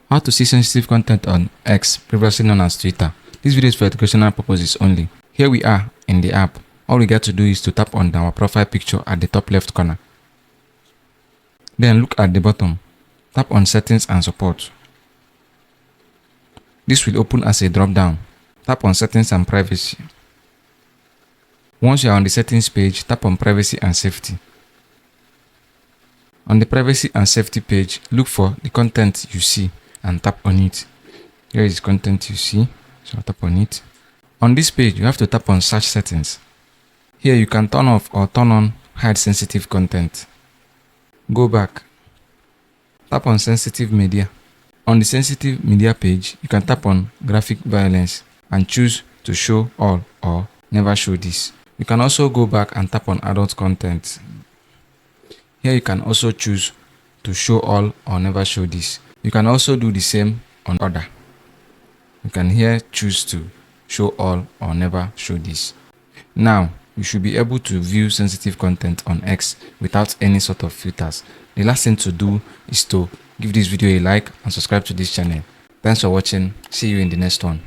How to see sensitive content on X, previously known as Twitter. This video is for educational purposes only. Here we are in the app. All we got to do is to tap on our profile picture at the top left corner. Then look at the bottom. Tap on Settings and Support. This will open as a drop-down. Tap on Settings and Privacy. Once you are on the Settings page, tap on Privacy and Safety. On the Privacy and Safety page, look for the content you see and tap on it. Here is content you see, so tap on it. On this page, you have to tap on Search Settings. Here you can turn off or turn on Hide Sensitive Content. Go back. Tap on Sensitive Media. On the Sensitive Media page, you can tap on Graphic Violence and choose to show all or never show this. You can also go back and tap on Adult Content. Here you can also choose to show all or never show this. You can also do the same on Other. You can here choose to show all or never show this. Now, you should be able to view sensitive content on X without any sort of filters. The last thing to do is to give this video a like and subscribe to this channel. Thanks for watching. See you in the next one.